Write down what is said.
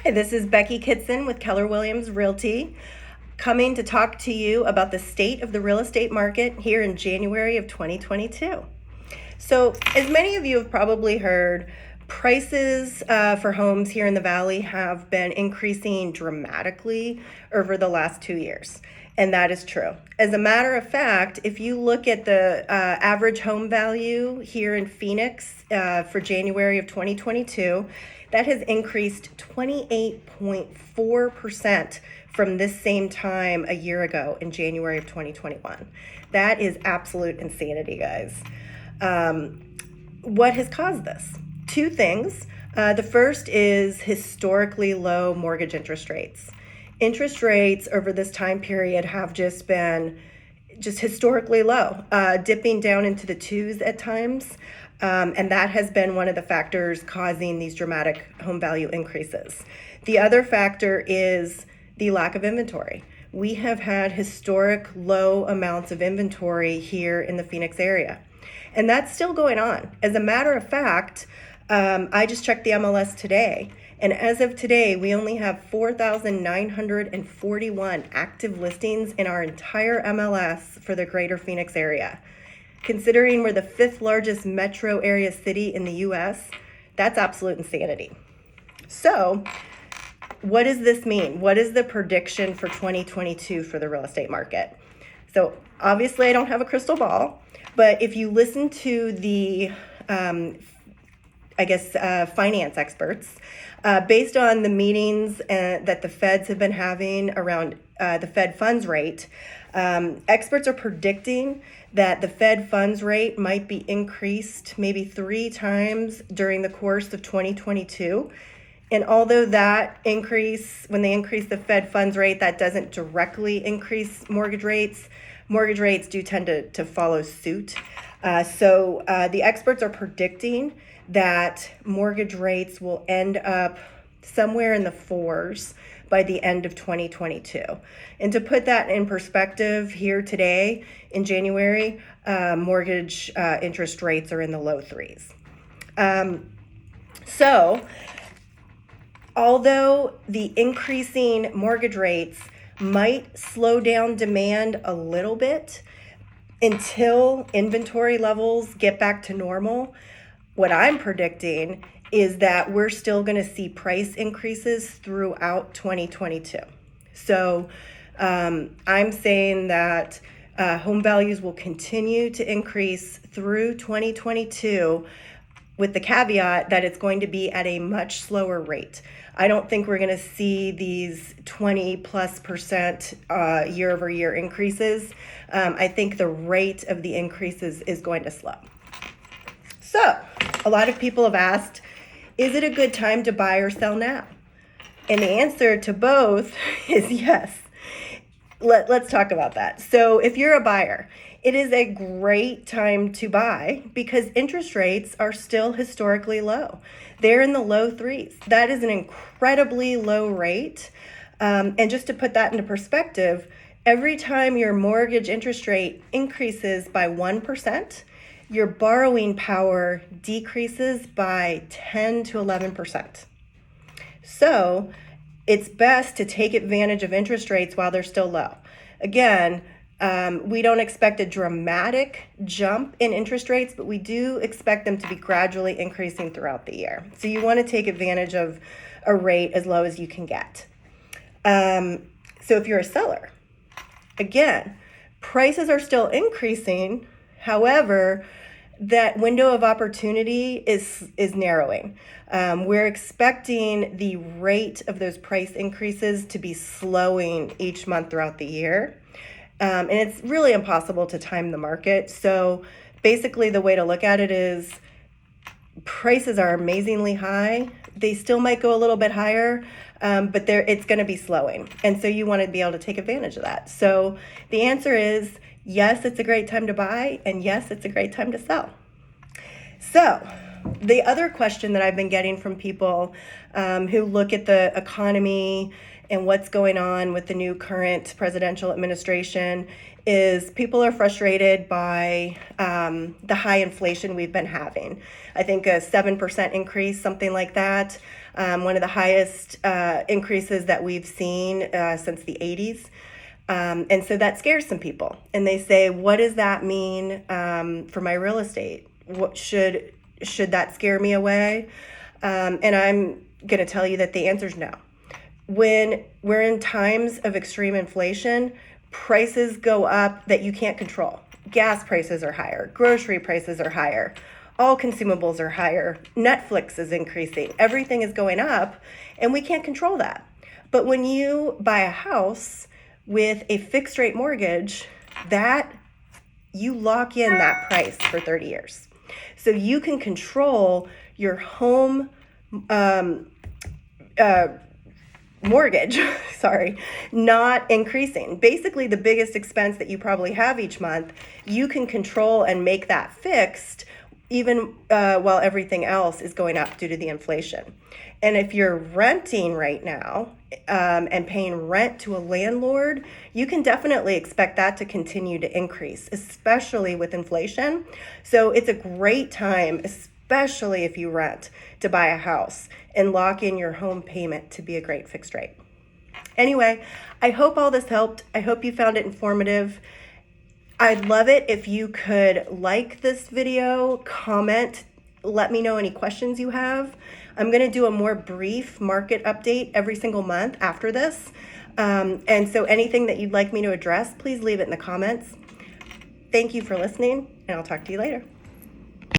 Hi, this is Becky Kitson with Keller Williams Realty, coming to talk to you about the state of the real estate market here in January of 2022. So, as many of you have probably heard, prices for homes here in the Valley have been increasing dramatically over the last 2 years. And that is true. As a matter of fact, if you look at the average home value here in Phoenix for January of 2022, that has increased 28.4% from this same time a year ago in January of 2021. That is absolute insanity, guys. What has caused this? Two things. The first is historically low mortgage interest rates. Interest rates over this time period have just been historically low, dipping down into the twos at times. And that has been one of the factors causing these dramatic home value increases. The other factor is the lack of inventory. We have had historic low amounts of inventory here in the Phoenix area. And that's still going on. As a matter of fact, I just checked the MLS today. And as of today, we only have 4,941 active listings in our entire MLS for the greater Phoenix area. Considering we're the fifth largest metro area city in the US, that's absolute insanity. So, what does this mean? What is the prediction for 2022 for the real estate market? So, obviously, I don't have a crystal ball, but if you listen to the finance experts, based on the meetings that the feds have been having around the Fed funds rate, experts are predicting that the Fed funds rate might be increased maybe 3 times during the course of 2022. And although that increase, when they increase the Fed funds rate, that doesn't directly increase mortgage rates do tend to follow suit. So the experts are predicting that mortgage rates will end up somewhere in the 4s by the end of 2022. And to put that in perspective, here today in January, mortgage interest rates are in the low 3s. So although the increasing mortgage rates might slow down demand a little bit until inventory levels get back to normal, what I'm predicting is that we're still going to see price increases throughout 2022. So I'm saying that home values will continue to increase through 2022, with the caveat that it's going to be at a much slower rate. I don't think we're going to see these 20+% year over year increases. I think the rate of the increases is going to slow. So a lot of people have asked, is it a good time to buy or sell now? And the answer to both is yes. Let's talk about that. So if you're a buyer, it is a great time to buy because interest rates are still historically low. They're in the low 3s. That is an incredibly low rate. And just to put that into perspective, every time your mortgage interest rate increases by 1%, your borrowing power decreases by 10 to 11%. So it's best to take advantage of interest rates while they're still low. Again, we don't expect a dramatic jump in interest rates, but we do expect them to be gradually increasing throughout the year. So you want to take advantage of a rate as low as you can get. So if you're a seller, again, prices are still increasing. However, that window of opportunity is narrowing. We're expecting the rate of those price increases to be slowing each month throughout the year. And it's really impossible to time the market. So basically the way to look at it is prices are amazingly high. They still might go a little bit higher, but it's going to be slowing. And so you want to be able to take advantage of that. So the answer is yes, it's a great time to buy, and yes, it's a great time to sell. So the other question that I've been getting from people who look at the economy and what's going on with the new current presidential administration is people are frustrated by the high inflation we've been having. I think a 7% increase, something like that. one of the highest increases that we've seen since the 80s. And so that scares some people. And they say, what does that mean for my real estate? What should that scare me away? And I'm going to tell you that the answer is no. When we're in times of extreme inflation, prices go up that you can't control. Gas prices are higher, grocery prices are higher, all consumables are higher, Netflix is increasing, everything is going up, and we can't control that. But when you buy a house with a fixed rate mortgage, that you lock in that price for 30 years. So you can control your home mortgage, not increasing. Basically, the biggest expense that you probably have each month, you can control and make that fixed even while everything else is going up due to the inflation. And if you're renting right now and paying rent to a landlord, you can definitely expect that to continue to increase, especially with inflation. So it's a great time, especially if you rent, to buy a house and lock in your home payment to be a great fixed rate. Anyway, I hope all this helped. I hope you found it informative. I'd love it if you could like this video, comment, let me know any questions you have. I'm going to do a more brief market update every single month after this. And so anything that you'd like me to address, please leave it in the comments. Thank you for listening, and I'll talk to you later.